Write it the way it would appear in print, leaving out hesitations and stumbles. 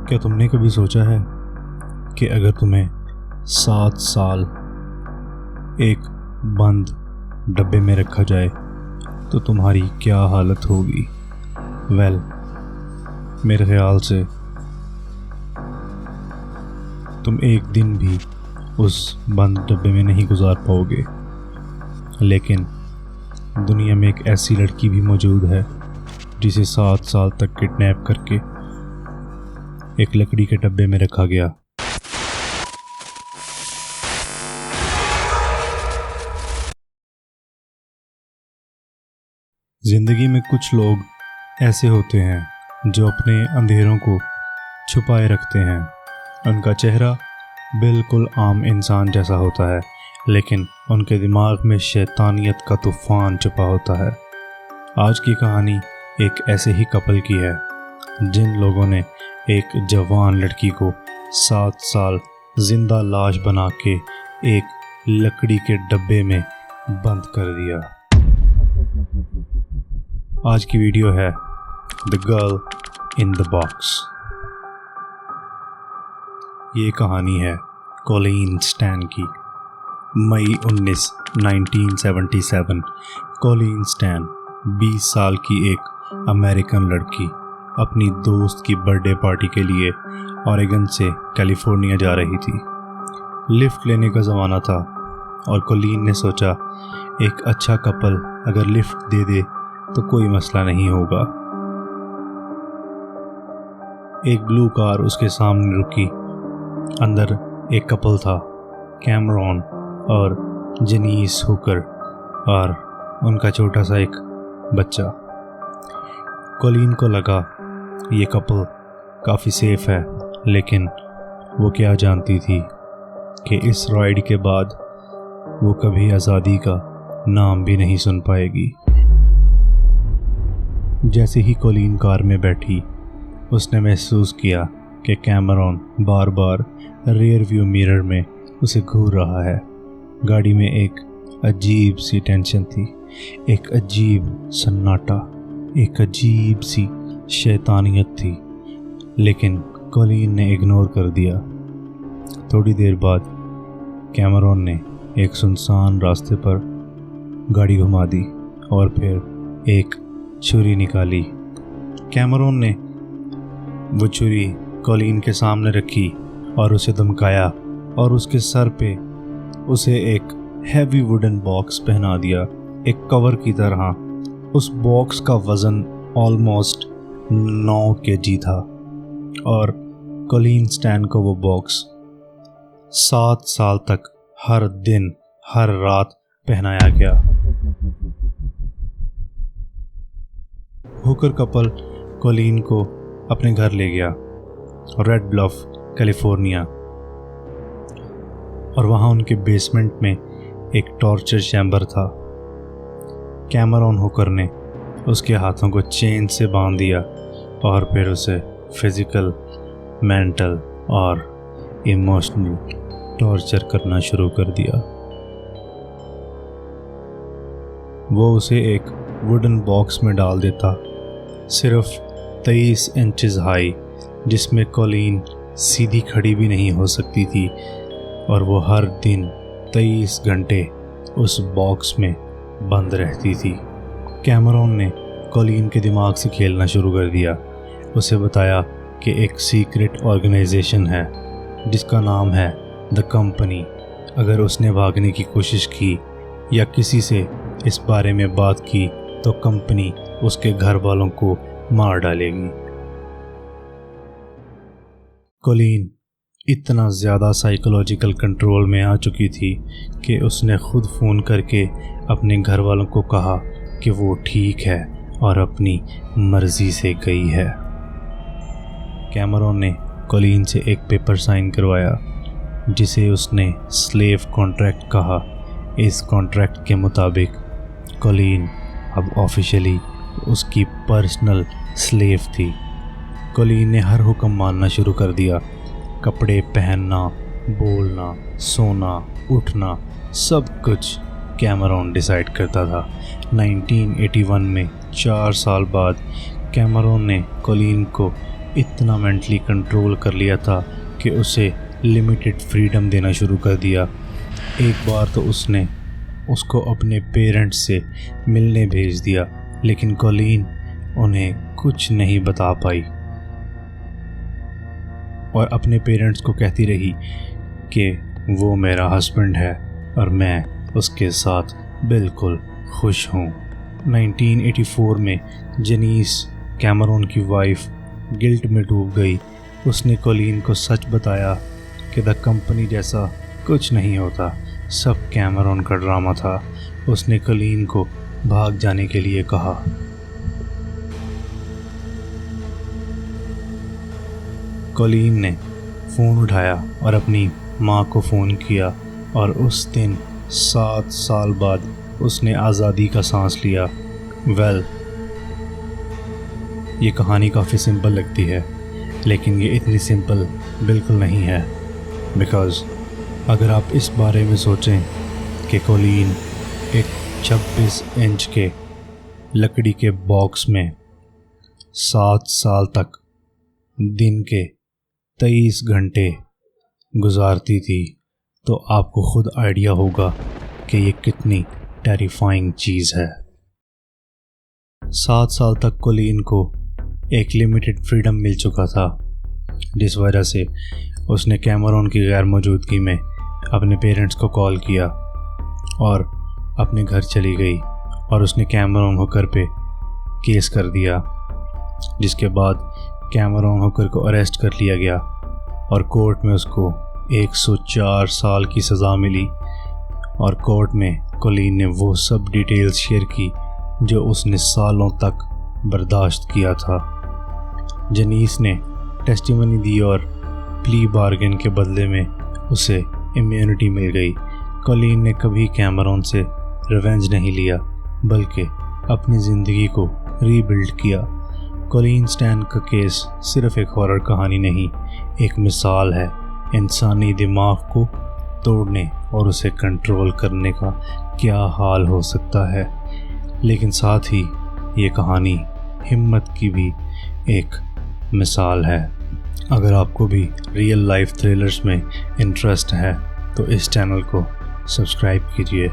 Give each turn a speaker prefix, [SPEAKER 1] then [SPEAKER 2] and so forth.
[SPEAKER 1] क्या तुमने कभी सोचा है कि अगर तुम्हें 7 साल एक बंद डब्बे में रखा जाए तो तुम्हारी क्या हालत होगी? मेरे ख्याल से तुम एक दिन भी उस बंद डब्बे में नहीं गुजार पाओगे। लेकिन दुनिया में एक ऐसी लड़की भी मौजूद है जिसे 7 साल तक किडनैप करके एक लकड़ी के डब्बे में रखा गया। जिंदगी में कुछ लोग ऐसे होते हैं जो अपने अंधेरों को छुपाए रखते हैं। उनका चेहरा बिल्कुल आम इंसान जैसा होता है, लेकिन उनके दिमाग में शैतानियत का तूफान छुपा होता है। आज की कहानी एक ऐसे ही कपल की है जिन लोगों ने एक जवान लड़की को 7 साल जिंदा लाश बना के एक लकड़ी के डब्बे में बंद कर दिया। आज की वीडियो है the girl in the box. ये कहानी है कॉलीन स्टैन की। मई 19, 1977 कॉलीन स्टैन 20 साल की एक अमेरिकन लड़की अपनी दोस्त की बर्थडे पार्टी के लिए ऑरेगन से कैलिफोर्निया जा रही थी। लिफ्ट लेने का ज़माना था और कॉलीन ने सोचा एक अच्छा कपल अगर लिफ्ट दे दे तो कोई मसला नहीं होगा। एक ब्लू कार उसके सामने रुकी। अंदर एक कपल था, कैमरॉन और जेनिस हुकर, और उनका छोटा सा एक बच्चा। कॉलीन को लगा ये कपल काफ़ी सेफ है, लेकिन वो क्या जानती थी कि इस राइड के बाद वो कभी आज़ादी का नाम भी नहीं सुन पाएगी। जैसे ही कॉलीन कार में बैठी, उसने महसूस किया कि कैमरॉन बार बार रियर व्यू मिरर में उसे घूर रहा है। गाड़ी में एक अजीब सी टेंशन थी, एक अजीब सन्नाटा, एक अजीब सी शैतानियत थी, लेकिन कॉलीन ने इग्नोर कर दिया। थोड़ी देर बाद कैमरॉन ने एक सुनसान रास्ते पर गाड़ी घुमा दी और फिर एक छुरी निकाली। कैमरॉन ने वो छुरी कॉलीन के सामने रखी और उसे धमकाया और उसके सर पे उसे एक हैवी वुडन बॉक्स पहना दिया, एक कवर की तरह। उस बॉक्स का वज़न ऑलमोस्ट 9 केजी था और कॉलीन स्टैन को वो बॉक्स 7 साल तक हर दिन हर रात पहनाया गया। हुकर कपल कॉलीन को अपने घर ले गया, रेड ब्लफ, कैलिफोर्निया, और वहाँ उनके बेसमेंट में एक टॉर्चर चैम्बर था। कैमरॉन हुकर ने उसके हाथों को चेन से बांध दिया और फिर उसे फिजिकल, मेंटल और इमोशनल टॉर्चर करना शुरू कर दिया। वो उसे एक वुडन बॉक्स में डाल देता, सिर्फ 23 इंचेस हाई, जिसमें कॉलीन सीधी खड़ी भी नहीं हो सकती थी, और वो हर दिन 23 घंटे उस बॉक्स में बंद रहती थी। कैमरॉन ने कॉलीन के दिमाग से खेलना शुरू कर दिया। उसे बताया कि एक सीक्रेट ऑर्गेनाइजेशन है जिसका नाम है द कंपनी। अगर उसने भागने की कोशिश की या किसी से इस बारे में बात की तो कंपनी उसके घर वालों को मार डालेगी। कॉलीन इतना ज़्यादा साइकोलॉजिकल कंट्रोल में आ चुकी थी कि उसने खुद फ़ोन करके अपने घर वालों को कहा कि वो ठीक है और अपनी मर्ज़ी से गई है। कैमरॉन ने कॉलीन से एक पेपर साइन करवाया जिसे उसने स्लेव कॉन्ट्रैक्ट कहा। इस कॉन्ट्रैक्ट के मुताबिक कॉलीन अब ऑफिशियली उसकी पर्सनल स्लेव थी। कॉलीन ने हर हुक्म मानना शुरू कर दिया। कपड़े पहनना, बोलना, सोना, उठना, सब कुछ कैमरॉन डिसाइड करता था। 1981 में 4 साल बाद कैमरॉन ने कॉलीन को इतना मेंटली कंट्रोल कर लिया था कि उसे लिमिटेड फ्रीडम देना शुरू कर दिया। एक बार तो उसने उसको अपने पेरेंट्स से मिलने भेज दिया, लेकिन कॉलिन उन्हें कुछ नहीं बता पाई और अपने पेरेंट्स को कहती रही कि वो मेरा हस्बैंड है और मैं उसके साथ बिल्कुल खुश हूँ। 1984 में जेनिस, कैमरॉन की वाइफ, गिल्ट में डूब गई। उसने कॉलिन को सच बताया कि द कंपनी जैसा कुछ नहीं होता, सब कैमरॉन का ड्रामा था। उसने कॉलिन को भाग जाने के लिए कहा। कॉलिन ने फ़ोन उठाया और अपनी माँ को फ़ोन किया और उस दिन 7 साल बाद उसने आज़ादी का सांस लिया। ये कहानी काफ़ी सिंपल लगती है, लेकिन ये इतनी सिंपल बिल्कुल नहीं है। बिकॉज़ अगर आप इस बारे में सोचें कि कॉलिन एक 26 इंच के लकड़ी के बॉक्स में 7 साल तक दिन के 23 घंटे गुजारती थी, तो आपको खुद आइडिया होगा कि ये कितनी टेरिफाइंग चीज़ है। 7 साल तक कॉलिन को एक लिमिटेड फ्रीडम मिल चुका था, जिस वजह से उसने कैमरॉन की गैर मौजूदगी में अपने पेरेंट्स को कॉल किया और अपने घर चली गई और उसने कैमरॉन हुकर पे केस कर दिया, जिसके बाद कैमरॉन हुकर को अरेस्ट कर लिया गया और कोर्ट में उसको 104 साल की सज़ा मिली। और कोर्ट में कॉलिन ने वो सब डिटेल्स शेयर की जो उसने सालों तक बर्दाश्त किया था। जेनिस ने टेस्टिमनी दी और प्ली बार्गेन के बदले में उसे इम्यूनिटी मिल गई। कॉलिन ने कभी कैमरॉन से रिवेंज नहीं लिया, बल्कि अपनी ज़िंदगी को रीबिल्ड किया। कॉलिन स्टैन का केस सिर्फ एक हॉरर कहानी नहीं, एक मिसाल है इंसानी दिमाग को तोड़ने और उसे कंट्रोल करने का क्या हाल हो सकता है। लेकिन साथ ही ये कहानी हिम्मत की भी एक मिसाल है। अगर आपको भी रियल लाइफ थ्रिलर्स में इंटरेस्ट है तो इस चैनल को सब्सक्राइब कीजिए।